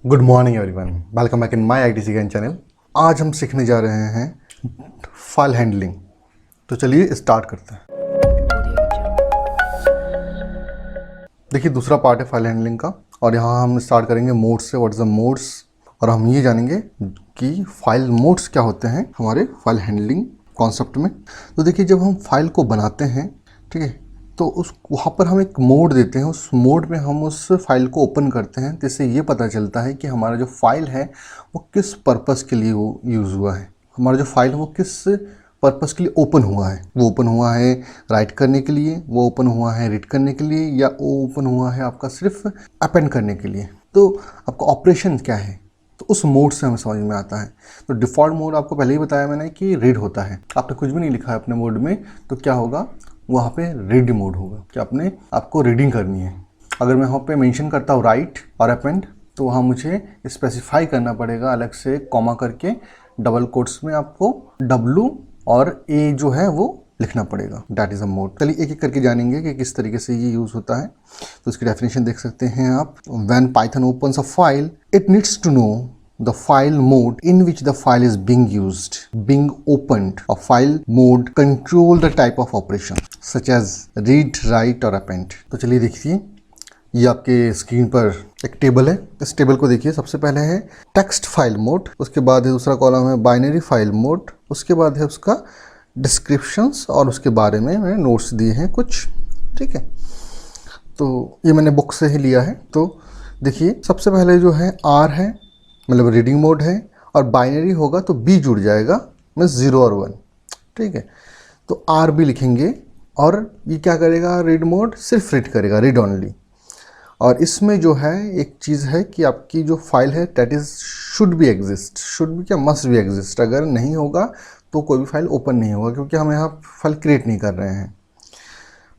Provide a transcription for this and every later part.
Good morning everyone, welcome back in my IT ज्ञान channel. आज हम सीखने जा रहे हैं फाइल हैंडलिंग। तो चलिए स्टार्ट करते हैं। देखिए दूसरा पार्ट है फाइल हैंडलिंग का, और यहाँ हम स्टार्ट करेंगे मोड्स से। व्हाट इज द मोड्स, और हम ये जानेंगे कि फाइल मोड्स क्या होते हैं हमारे फाइल हैंडलिंग कॉन्सेप्ट में। तो देखिए जब हम फाइल को बनाते हैं, ठीक है, तो उस वहाँ पर हम एक मोड देते हैं। उस मोड में हम उस फाइल को ओपन करते हैं, जिससे ये पता चलता है कि हमारा जो फाइल है वो किस पर्पस के लिए वो यूज़ हुआ है। हमारा जो फाइल है वो किस पर्पस के लिए ओपन हुआ है। वो ओपन हुआ है राइट करने के लिए, वो ओपन हुआ है रीड करने के लिए, या वो ओपन हुआ है आपका सिर्फ अपेंड करने के लिए। तो आपका ऑपरेशन क्या है, तो उस मोड से हमें समझ में आता है। तो डिफ़ॉल्ट मोड आपको पहले ही बताया मैंने कि रीड होता है। आपने कुछ भी नहीं लिखा है अपने मोड में, तो क्या होगा, वहाँ पे रीड मोड होगा कि आपको रीडिंग करनी है। अगर मैं वहाँ पे मेंशन करता हूँ राइट और अपेंड, तो वहाँ मुझे स्पेसिफाई करना पड़ेगा अलग से कॉमा करके, डबल कोट्स में आपको W और A जो है वो लिखना पड़ेगा। That is a mode. चलिए एक एक करके जानेंगे कि किस तरीके से ये यूज़ होता है। तो इसकी डेफिनेशन देख सकते हैं आप। When Python opens a file, it needs to know the file mode in which the file is being used. Being opened, a file mode control the type of operation such as read, write और append। तो चलिए देखिए, ये आपके screen पर एक table है। इस टेबल को देखिए, सबसे पहले है टेक्स्ट फाइल मोड, उसके बाद है दूसरा कॉलम है बाइनरी फाइल मोड, उसके बाद है उसका डिस्क्रिप्शंस, और उसके बारे में मैंने नोट्स दिए हैं कुछ, ठीक है। तो ये मैंने बुक से ही लिया है। तो देखिए सबसे पहले जो है R है, मतलब रीडिंग मोड है, और बाइनरी होगा तो B जुड़ जाएगा, मीन्स 0 और 1, ठीक है। तो RB लिखेंगे, और ये क्या करेगा, रीड मोड सिर्फ रीड करेगा, रीड ओनली। और इसमें जो है एक चीज़ है कि आपकी जो फाइल है that is should be exist. Should be क्या, मस्ट बी एग्जिस्ट। अगर नहीं होगा तो कोई भी फाइल ओपन नहीं होगा, क्योंकि हम यहाँ फाइल क्रिएट नहीं कर रहे हैं।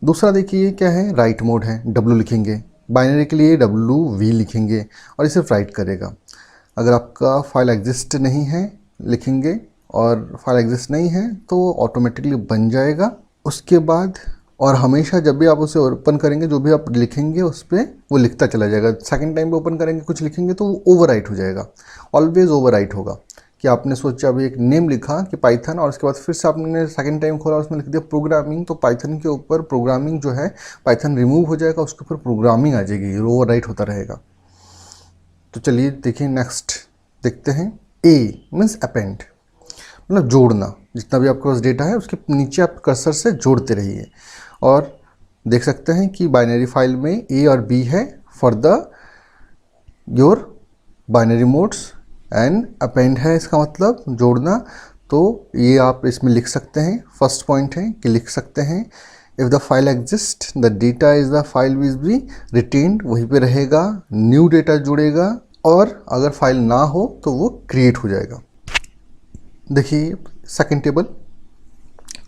दूसरा देखिए क्या है, राइट मोड है, W लिखेंगे। बाइनरी के लिए WV लिखेंगे, और ये सिर्फ राइट करेगा। अगर आपका फाइल एग्जिस्ट नहीं है लिखेंगे, और फाइल एग्जिस्ट नहीं है तो ऑटोमेटिकली बन जाएगा। उसके बाद और हमेशा जब भी आप उसे ओपन करेंगे, जो भी आप लिखेंगे उस पर वो लिखता चला जाएगा। सेकंड टाइम पे ओपन करेंगे कुछ लिखेंगे तो वो ओवरराइट हो जाएगा, ऑलवेज ओवरराइट होगा। कि आपने सोचा अभी एक नेम लिखा कि पाइथन, और उसके बाद फिर से आपने सेकंड टाइम खोला, उसमें लिख दिया प्रोग्रामिंग, तो पाइथन के ऊपर प्रोग्रामिंग जो है, पाइथन रिमूव हो जाएगा, उसके ऊपर प्रोग्रामिंग आ जाएगी, ओवरराइट होता रहेगा। तो चलिए देखिए नेक्स्ट देखते हैं। A मीन्स अपेंड, मतलब जोड़ना। जितना भी आपके पास डेटा है उसके नीचे आप कर्सर से जोड़ते रहिए। और देख सकते हैं कि बाइनरी फाइल में A और B है for the your binary modes, and append है इसका मतलब जोड़ना। तो ये आप इसमें लिख सकते हैं। फर्स्ट पॉइंट है कि लिख सकते हैं if the file exist the data is the file which be retained, वहीं पे रहेगा, न्यू डेटा जुड़ेगा, और अगर फाइल ना हो तो वो क्रिएट हो जाएगा। देखिए सेकंड टेबल,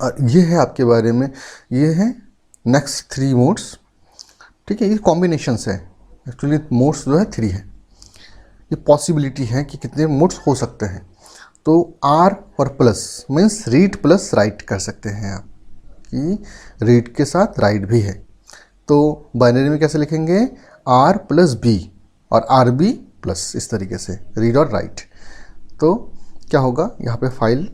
और ये है आपके बारे में, ये है नेक्स्ट 3 मोड्स, ठीक है। ये कॉम्बिनेशंस है, एक्चुअली मोड्स जो है 3 है। ये पॉसिबिलिटी है कि कितने मोड्स हो सकते हैं। तो R और plus means read plus right कर सकते हैं आप, कि रीड के साथ राइट भी है। तो बाइनरी में कैसे लिखेंगे, R प्लस B और RB प्लस, इस तरीके से रीड और राइट। तो क्या होगा, यहाँ पे फाइल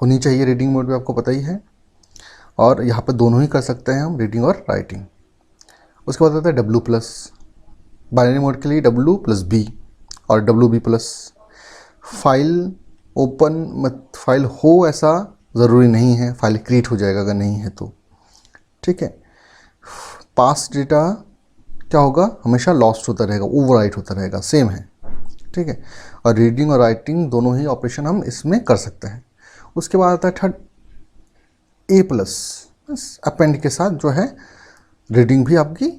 होनी चाहिए रीडिंग मोड में, आपको पता ही है। और यहाँ पे दोनों ही कर सकते हैं हम, रीडिंग और राइटिंग। उसके बाद आता है W प्लस, बाइनरी मोड के लिए W प्लस B और WB plus. File open file हो ऐसा ज़रूरी नहीं है, फाइल क्रिएट हो जाएगा अगर नहीं है तो, ठीक है। पास डेटा क्या होगा, हमेशा लॉस्ट होता रहेगा, ओवरराइट होता रहेगा, सेम है, ठीक है। और रीडिंग और राइटिंग दोनों ही ऑपरेशन हम इसमें कर सकते हैं। उसके बाद आता है थर्ड A प्लस, अपेंड के साथ जो है रीडिंग भी आपकी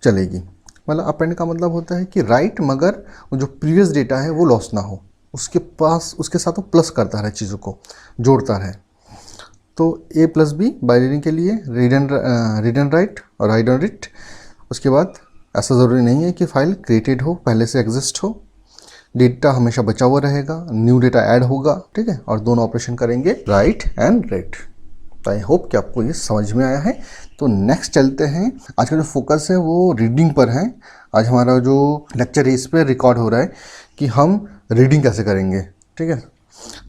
चलेगी। मतलब अपेंड का मतलब होता है कि राइट, मगर जो प्रीवियस डेटा है वो लॉस ना हो, उसके पास उसके साथ वो प्लस करता रहे, चीज़ों को जोड़ता रहे। तो A प्लस B बाइनरी के लिए रीड एंड राइट और राइट एंड रीड। उसके बाद ऐसा ज़रूरी नहीं है कि फाइल क्रिएटेड हो, पहले से एग्जिस्ट हो, डेटा हमेशा बचा हुआ रहेगा, न्यू डेटा ऐड होगा, ठीक है। और दोनों ऑपरेशन करेंगे राइट एंड रीड। तो आई होप कि आपको ये समझ में आया है। तो नेक्स्ट चलते हैं। आज का जो फोकस है वो रीडिंग पर है। आज हमारा जो लेक्चर है इस पर रिकॉर्ड हो रहा है कि हम रीडिंग कैसे करेंगे। ठीक है,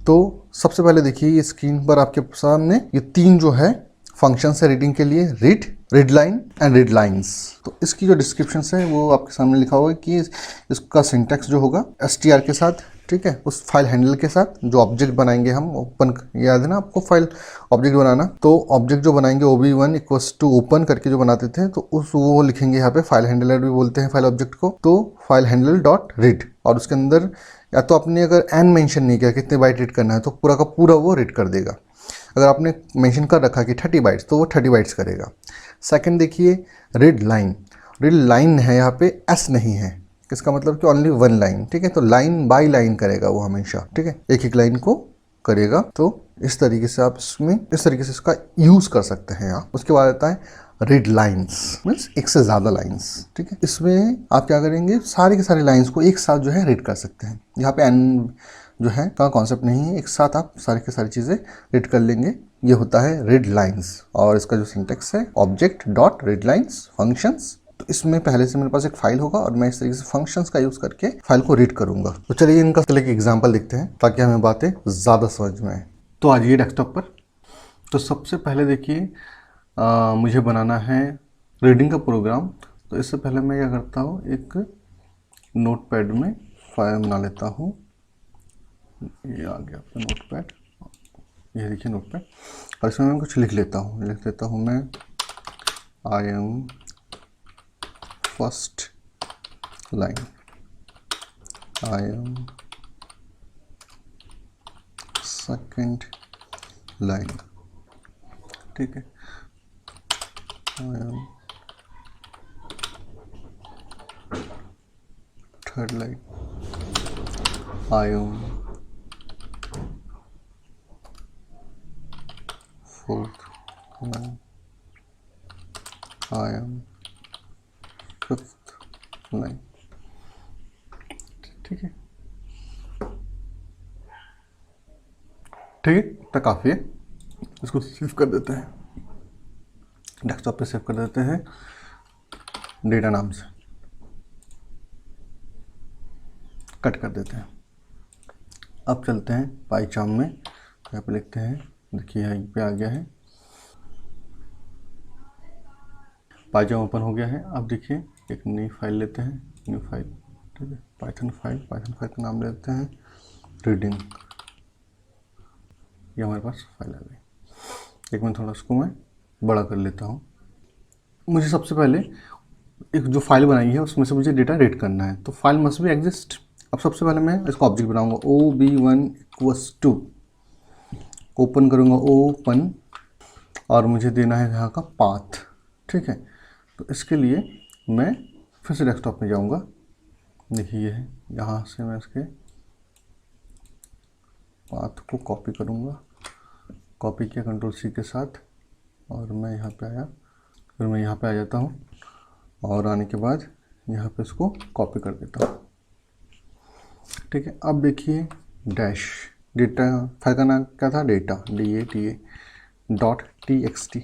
तो सबसे पहले देखिए ये स्क्रीन पर आपके सामने ये 3 जो है फंक्शन है रीडिंग के लिए, read, read line and read lines. तो इसकी जो डिस्क्रिप्शन है वो आपके सामने लिखा हुआ है कि इसका सिंटैक्स जो होगा str के साथ, ठीक है, उस फाइल हैंडल के साथ जो ऑब्जेक्ट बनाएंगे हम ओपन, याद है ना आपको फाइल ऑब्जेक्ट बनाना, तो ऑब्जेक्ट जो बनाएंगे ob1 इक्वल्स टू ओपन करके जो बनाते थे, तो उस वो लिखेंगे यहाँ पे, फाइल हैंडलर भी बोलते हैं फाइल ऑब्जेक्ट को। तो फाइल हैंडल डॉट रीड, और उसके अंदर या तो आपने अगर एन मेंशन नहीं किया कितने बाइट रीड करना है तो पूरा का पूरा वो रीड कर देगा। अगर आपने मेंशन कर रखा कि 30 बाइट्स तो वो 30 बाइट्स करेगा। सेकंड देखिए रीड लाइन, रीड लाइन है यहाँ पे एस नहीं है, इसका मतलब कि ओनली 1 लाइन। ठीक है, तो लाइन बाय लाइन करेगा वो हमेशा। ठीक है, एक एक लाइन को करेगा। तो इस तरीके से आप इसमें इस तरीके से इसका यूज कर सकते हैं आप। उसके बाद आता है रीड लाइन्स, मीन्स एक से ज़्यादा लाइन्स। ठीक है, इसमें आप क्या करेंगे, सारे के सारे लाइन्स को एक साथ जो है रीड कर सकते हैं। यहाँ पे एन जो है का कॉन्सेप्ट नहीं है, एक साथ आप सारी की सारी चीज़ें रीड कर लेंगे। ये होता है रीड लाइन्स, और इसका जो सिंटेक्स है object dot read lines functions. तो इसमें पहले से मेरे पास एक फाइल होगा और मैं इस तरीके से फंक्शंस का यूज़ करके फाइल को रीड करूंगा। तो चलिए इनका एक एग्जांपल देखते हैं ताकि हमें बातें ज़्यादा समझ में आए। तो आ जाइए डेस्कटॉप पर। तो सबसे पहले देखिए मुझे बनाना है रीडिंग का प्रोग्राम। तो इससे पहले मैं क्या करता हूँ, एक नोटपैड में फाइल बना लेता हूँ। ये आ गया आपका नोटपैड, ये देखिए नोटपैड, और इसमें मैं कुछ लिख लेता हूँ मैं I am first line, I am second line, ठीक है, I am third line, I am fourth line, I am fifth line. ठीक है, तो काफ़ी है। इसको सेव कर देते हैं, डेस्कटॉप पे सेव कर देते हैं डेटा नाम से, कट कर देते हैं। अब चलते हैं पाइचार्म में, यहाँ पे लिखते हैं, देखिए यहाँ पे आ गया है, पाइचार्म ओपन हो गया है। अब देखिए एक नई फाइल लेते हैं, न्यू फाइल, ठीक है, पाइथन फाइल का नाम लेते हैं रीडिंग। ये हमारे पास फाइल आ गई। एक मिनट, थोड़ा इसको मैं बड़ा कर लेता हूँ। मुझे सबसे पहले एक जो फाइल बनाई है उसमें से मुझे डेटा रीड करना है, तो फाइल मस्ट भी एग्जिस्ट। अब सबसे पहले मैं इसको ऑब्जेक्ट बनाऊंगा, ob1 इक्वल्स टू, ओपन करूँगा ओपन, और मुझे देना है यहाँ का पाथ। ठीक है, तो इसके लिए मैं फिर से डेस्कटॉप में जाऊँगा। देखिए ये है, यहाँ से मैं इसके पाथ को कॉपी करूँगा, कॉपी किया Ctrl+C के साथ, और मैं यहाँ पे आया, फिर मैं यहाँ पे आ जाता हूँ, और आने के बाद यहाँ पे इसको कॉपी कर देता हूँ। ठीक है, अब देखिए डैश, डेटा फाइल का नाम क्या था, डेटा .txt।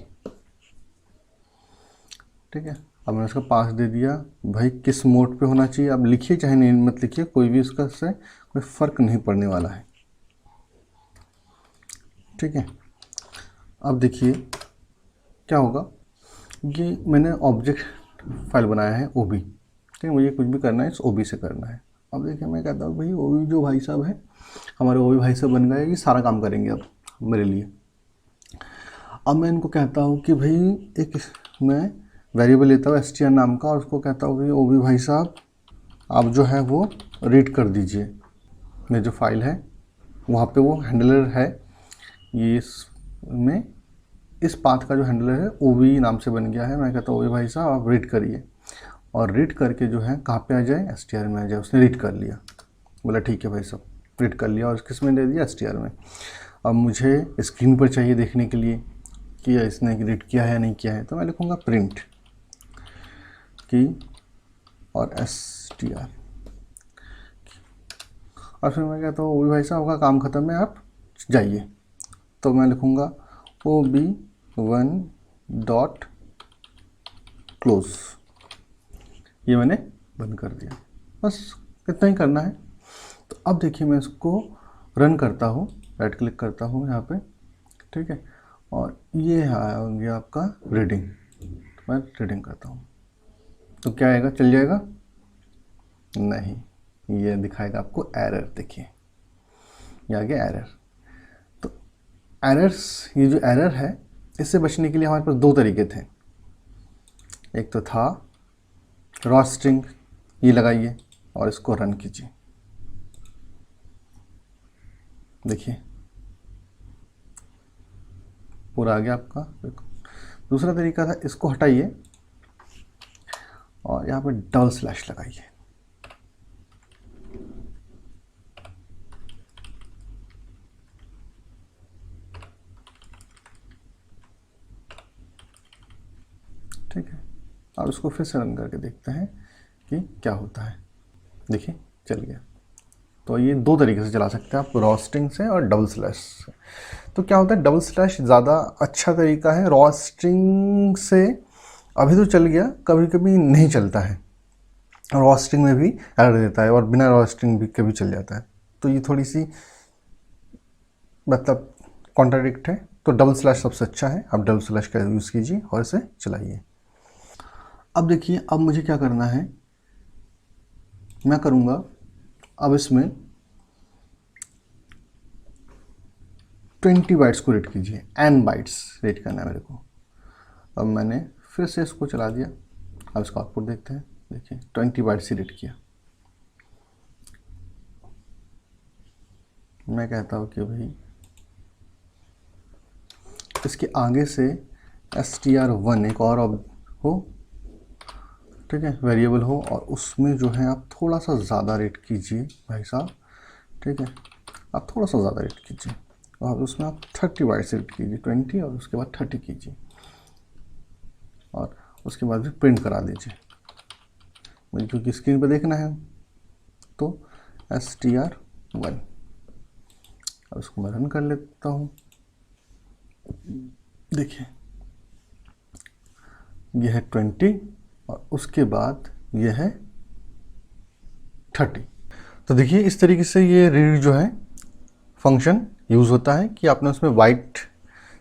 ठीक है, अब मैंने इसका पास दे दिया। भाई किस मोड पे होना चाहिए अब लिखिए, चाहे नहीं मत लिखिए, कोई भी इसका से कोई फ़र्क नहीं पड़ने वाला है। ठीक है, अब देखिए क्या होगा, ये मैंने ऑब्जेक्ट फाइल बनाया है OB। ठीक है, मुझे कुछ भी करना है इस OB से करना है। अब देखिए मैं कहता हूँ भाई OB जो भाई साहब है, हमारे OB भाई साहब बन गए, ये सारा काम करेंगे अब मेरे लिए। अब मैं इनको कहता हूँ कि भाई एक मैं वेरिएबल लेता हूँ str नाम का, और उसको कहता हूँ भाई OB भाई साहब आप जो है वो रीड कर दीजिए। मेरी जो फाइल है वहाँ पे वो हैंडलर है, ये इसमें इस पाथ का जो हैंडलर है OB नाम से बन गया है। मैं कहता हूँ OB भाई साहब आप रीड करिए, और रीड करके जो है कहाँ पे आ जाए, str में आ जाए। उसने रीड कर लिया, बोला ठीक है भाई साहब रीड कर लिया, और किस में दे दिया, str में। अब मुझे स्क्रीन पर चाहिए देखने के लिए कि इसने रीड किया है या नहीं किया है, तो मैं लिखूँगा प्रिंट की और str, और फिर मैं कहता हूँ OB भाई साहब आपका काम ख़त्म है आप जाइए। तो मैं लिखूँगा OB1 डॉट क्लोज, ये मैंने बंद कर दिया। बस इतना ही करना है। तो अब देखिए मैं इसको रन करता हूँ, राइट क्लिक करता हूँ यहाँ पे, ठीक है, और ये आ गया आपका रीडिंग। तो मैं रीडिंग करता हूँ तो क्या आएगा, चल जाएगा? नहीं, ये दिखाएगा आपको एरर। देखिए ये आ गया एरर। तो एरर्स, ये जो एरर है, इससे बचने के लिए हमारे पास दो तरीके थे। एक तो था रॉ स्ट्रिंग, ये लगाइए और इसको रन कीजिए। देखिए पूरा आ गया आपका। दूसरा तरीका था, इसको हटाइए और यहाँ पे डबल स्लैश लगाइए। ठीक है, अब इसको फिर से रन करके देखते हैं कि क्या होता है। देखिए चल गया। तो ये दो तरीके से चला सकते हैं आप, रॉ स्ट्रिंग से और डबल स्लैश से। तो क्या होता है, डबल स्लैश ज़्यादा अच्छा तरीका है। रॉ स्ट्रिंग से अभी तो चल गया, कभी कभी नहीं चलता है, रॉ स्ट्रिंग में भी एरर देता है और बिना रॉ स्ट्रिंग भी कभी चल जाता है। तो ये थोड़ी सी मतलब कॉन्ट्राडिक्ट है। तो डबल स्लैश सबसे अच्छा है, आप डबल स्लैश का यूज़ कीजिए और इसे चलाइए। अब देखिए, अब मुझे क्या करना है, मैं करूँगा अब इसमें 20 बाइट्स को रीड कीजिए, n बाइट्स रीड करना है मेरे को। अब मैंने फिर से इसको चला दिया। अब इसका आउटपुट देखते हैं। देखिए 20 बाइट्स ही रीड किया। मैं कहता हूँ कि भाई इसके आगे से str1 एक और हो, ठीक है, वेरिएबल हो, और उसमें जो है आप थोड़ा सा ज़्यादा रीड कीजिए भाई साहब, ठीक है, आप थोड़ा सा ज़्यादा रीड कीजिए और उसमें आप 30 बाइट्स रीड कीजिए, 20 और उसके बाद 30 कीजिए और उसके बाद भी प्रिंट करा दीजिए मुझे, क्योंकि स्क्रीन पर देखना है। तो str1, अब इसको मैं रन कर लेता हूँ। देखिए यह है 20 और उसके बाद यह है 30। तो देखिए इस तरीके से ये रीड जो है फंक्शन यूज़ होता है कि आपने उसमें बाइट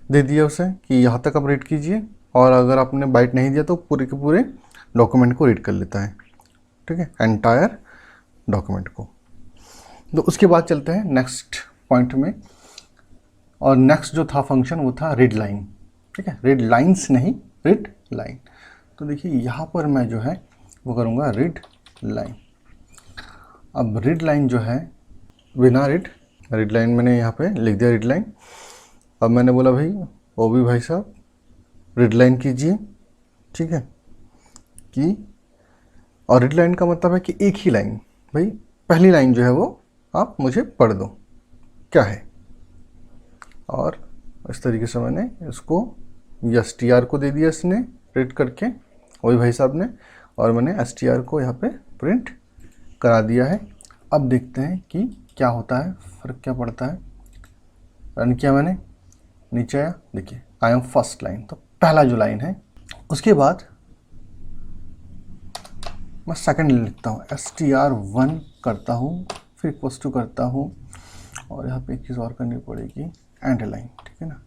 दे दिया उसे कि यहाँ तक आप रीड कीजिए, और अगर आपने बाइट नहीं दिया तो पूरे के पूरे डॉक्यूमेंट को रीड कर लेता है, ठीक है, एंटायर डॉक्यूमेंट को। तो उसके बाद चलते हैं नेक्स्ट पॉइंट में, और नेक्स्ट जो था फंक्शन वो था रीड लाइन, ठीक है, रीड लाइन्स नहीं, रीड लाइन। तो देखिए यहाँ पर मैं जो है वो करूँगा रीड लाइन। अब रीड लाइन जो है बिना रीड लाइन मैंने यहाँ पे लिख दिया रीड लाइन। अब मैंने बोला भाई वो भी भाई साहब रीड लाइन कीजिए, ठीक है, कि और रीड लाइन का मतलब है कि एक ही लाइन, भाई पहली लाइन जो है वो आप मुझे पढ़ दो क्या है। और इस तरीके से मैंने इसको str को दे दिया इसने रीड करके, वही भाई साहब ने, और मैंने str को यहाँ पे प्रिंट करा दिया है। अब देखते हैं कि क्या होता है, फ़र्क क्या पड़ता है। रन किया मैंने, नीचे आया, देखिए आई एम फर्स्ट लाइन, तो पहला जो लाइन है। उसके बाद मैं सेकंड लिखता हूँ, str1 करता हूँ, फिर इक्वल्स टू करता हूँ, और यहाँ पे एक चीज़ और करनी पड़ेगी, एंड लाइन, ठीक है ना,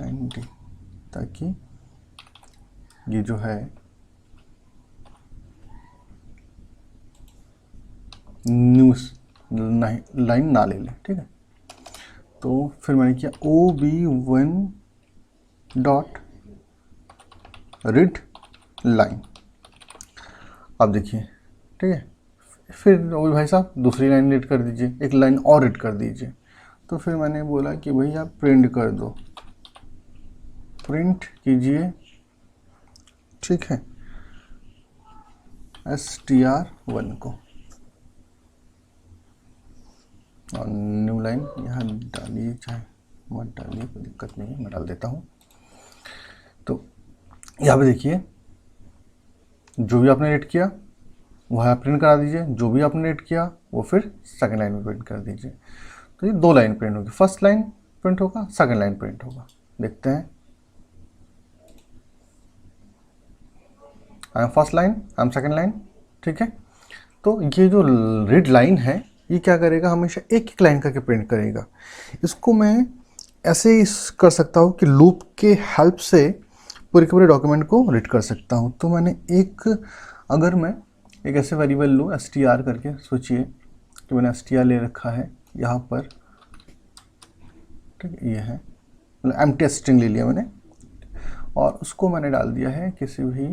END, ताकि ये जो है न्यूज़ लाइन ना ले ले, ठीक है। तो फिर मैंने किया OB1 डॉट रीड लाइन। अब देखिए, ठीक है, फिर वही भाई साहब दूसरी लाइन रीड कर दीजिए, एक लाइन और रीड कर दीजिए। तो फिर मैंने बोला कि भैया प्रिंट कर दो, प्रिंट कीजिए, ठीक है, str1 को, और न्यू लाइन यहाँ डालिए, चाहे मत डालिए, कोई दिक्कत नहीं है, मैं डाल देता हूँ। तो यहाँ पे देखिए जो भी आपने रीड किया वह प्रिंट करा दीजिए, जो भी आपने रीड किया वो फिर सेकंड लाइन में प्रिंट कर दीजिए। तो ये दो लाइन प्रिंट होगी, फर्स्ट लाइन प्रिंट होगा, सेकंड लाइन प्रिंट होगा, देखते हैं। I am first line, I am second line, ठीक है। तो ये जो रीड लाइन है ये क्या करेगा, हमेशा एक एक लाइन करके प्रिंट करेगा। इसको मैं ऐसे ही कर सकता हूँ कि लूप के हेल्प से पूरे के पूरे डॉक्यूमेंट को रीड कर सकता हूँ। तो मैंने अगर मैं एक ऐसे वेरिएबल लूँ str करके, सोचिए कि मैंने str ले रखा है यहाँ पर, ठीक है, ये है मतलब एम्प्टी स्ट्रिंग ले लिया मैंने, और उसको मैंने डाल दिया है किसी भी,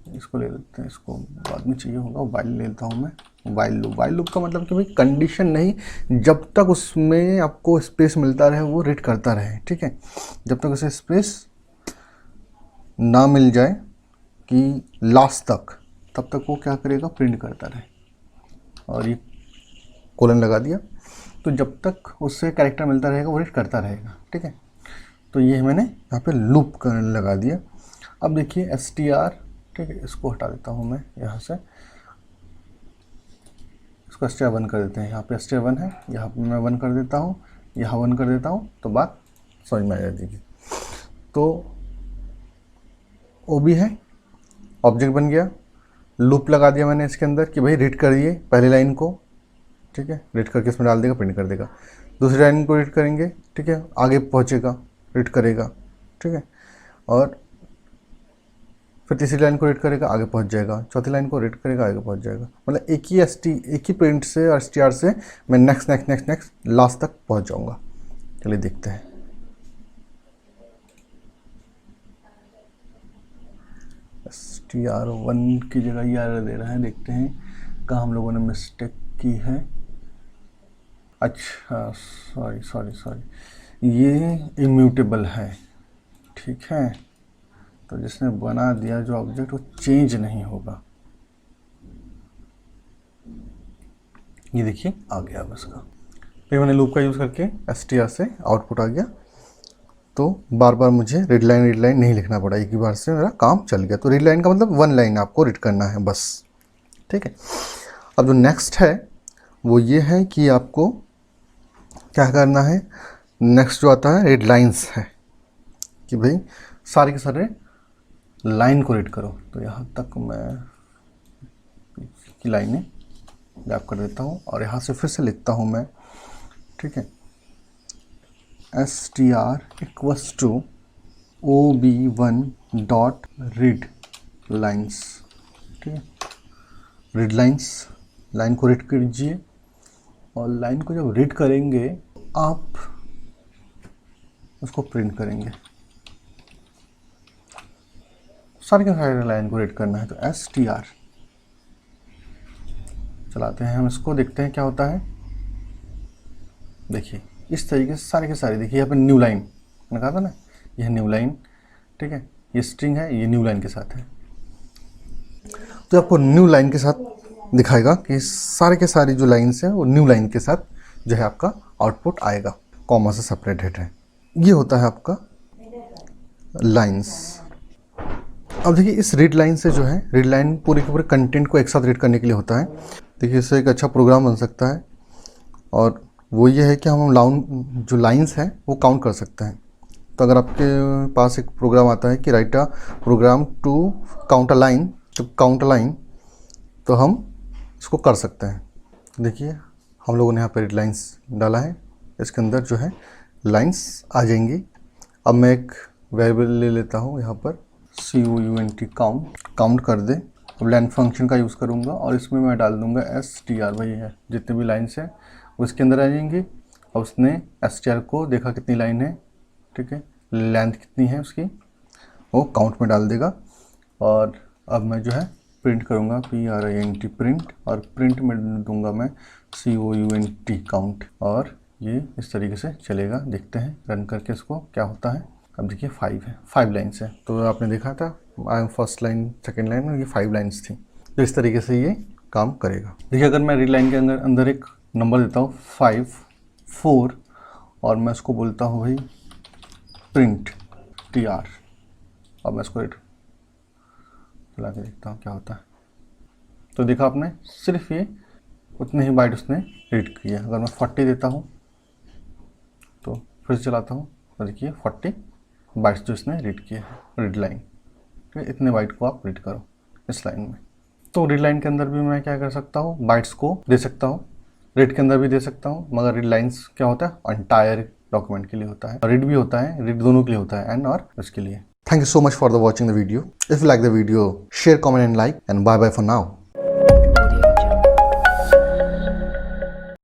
इसको ले लेते हैं, इसको बाद में चाहिए होगा, वाइल ले लेता हूँ मैं। वाइल लूप का मतलब कि भाई कंडीशन नहीं, जब तक उसमें आपको स्पेस मिलता रहे वो रीड करता रहे, ठीक है। जब तक उसे स्पेस ना मिल जाए कि लास्ट तक, तब तक वो क्या करेगा, प्रिंट करता रहे। और ये कोलन लगा दिया, तो जब तक उससे कैरेक्टर मिलता रहेगा वो रीड करता रहेगा, ठीक है। तो ये मैंने यहाँ पे लूप कर लगा दिया। अब देखिए str, ठीक है, इसको हटा देता हूँ मैं यहाँ से, इसको str 1 कर देते हैं। यहाँ पे str 1 है, यहाँ पे मैं 1 कर देता हूँ, यहाँ 1 कर देता हूँ, तो बात समझ में आ जाएगी। तो वो भी है, ऑब्जेक्ट बन गया, लूप लगा दिया मैंने इसके अंदर कि भाई रीड करिए पहली लाइन को, ठीक है, रीड करके इसमें डाल देगा, प्रिंट कर देगा। दूसरी लाइन को रीड करेंगे, ठीक है, आगे पहुँचेगा, रीड करेगा, ठीक है, और फिर तीसरी लाइन को रीड करेगा, आगे पहुंच जाएगा, चौथी लाइन को रीड करेगा, आगे पहुंच जाएगा। मतलब एक ही प्रिंट से और str से मैं नेक्स्ट लास्ट तक पहुंच जाऊंगा। चलिए देखते हैं। str 1 की जगह ये एरर दे रहा है, देखते हैं कहाँ हम लोगों ने मिस्टेक की है। अच्छा, सॉरी, ये इम्यूटेबल है, ठीक है। तो जिसने बना दिया जो ऑब्जेक्ट, वो चेंज नहीं होगा। ये देखिए आ गया अब इसका, फिर मैंने लूप का यूज़ करके str से आउटपुट आ गया। तो बार बार मुझे रीड लाइन नहीं लिखना पड़ा, एक ही बार से मेरा काम चल गया। तो रीड लाइन का मतलब 1 लाइन आपको रीड करना है बस, ठीक है। अब जो नेक्स्ट है वो ये है कि आपको क्या करना है। नेक्स्ट जो आता है रीड लाइन्स है, कि भाई सारे के सारे लाइन को रीड करो। तो यहाँ तक मैं की लाइनें गैप कर देता हूँ और यहाँ से फिर से लिखता हूँ मैं, ठीक है, str equals to ob1 dot read lines, ठीक है। रीड लाइन्स, लाइन को रीड कीजिए, और लाइन को जब रीड करेंगे आप उसको प्रिंट करेंगे। सारे के सारे लाइन को रीड करना है। तो str चलाते हैं हम इसको, देखते हैं क्या होता है। देखिए इस तरीके से सारे के सारे, देखिए यहाँ पे न्यू लाइन मैंने कहा था ना, यह न्यू लाइन, ठीक है, ये स्ट्रिंग है, ये न्यू लाइन के साथ है। तो आपको न्यू लाइन के साथ दिखाएगा कि सारे के सारे जो लाइन्स हैं वो न्यू लाइन के साथ जो है आपका आउटपुट आएगा, कॉमा से सेपरेटेड है। ये होता है आपका लाइन्स। अब देखिए इस रीड लाइन से जो है, रीड लाइन पूरे के पूरे कंटेंट को एक साथ रीड करने के लिए होता है। देखिए इससे एक अच्छा प्रोग्राम बन सकता है, और वो ये है कि हम जो लाइंस हैं वो काउंट कर सकते हैं। तो अगर आपके पास एक प्रोग्राम आता है कि write a program to count a line, तो हम इसको कर सकते हैं। देखिए हम लोगों ने यहाँ पर रीड लाइन्स डाला है, इसके अंदर जो है लाइन्स आ जाएंगी। अब मैं एक वेरिएबल ले लेता हूँ यहाँ पर, count, काउंट कर दे। अब लेंथ फंक्शन का यूज़ करूँगा और इसमें मैं डाल दूँगा str, वही है, जितने भी लाइन्स हैं वो इसके अंदर आ जाएंगी। अब उसने str को देखा कितनी लाइन है, ठीक है, लेंथ कितनी है उसकी, वो काउंट में डाल देगा। और अब मैं जो है प्रिंट करूँगा print प्रिंट, और प्रिंट में दूंगा मैं count काउंट, और ये इस तरीके से चलेगा। देखते हैं रन करके इसको क्या होता है। अब देखिए 5 है, 5 लाइन्स है। तो आपने देखा था I am first line, second line, और ये 5 लाइन्स थी। तो इस तरीके से ये काम करेगा। देखिए अगर मैं रीड लाइन के अंदर एक नंबर देता हूँ 5, 4, और मैं इसको बोलता हूँ भाई प्रिंट tr, और मैं इसको चला के देखता हूँ क्या होता है। तो देखा आपने, सिर्फ ये उतने ही बाइट उसने रीड किया। अगर मैं 40 देता हूँ तो फिर से चलाता हूँ, तो देखिए 40 बाइट्स जो इसने रीड किए हैं, रीड लाइन, ठीक है, इतने बाइट को आप रीड करो इस लाइन में। तो रीड लाइन के अंदर भी मैं क्या कर सकता हूँ, बाइट्स को दे सकता हूँ, रीड के अंदर भी दे सकता हूँ, मगर रीड लाइन्स क्या होता है, एंटायर डॉक्यूमेंट के लिए होता है, रीड भी होता है, रीड दोनों के लिए होता है, एंड और इसके लिए। Thank you so much for watching the video. If you like the video, share, comment and like, and bye bye for now.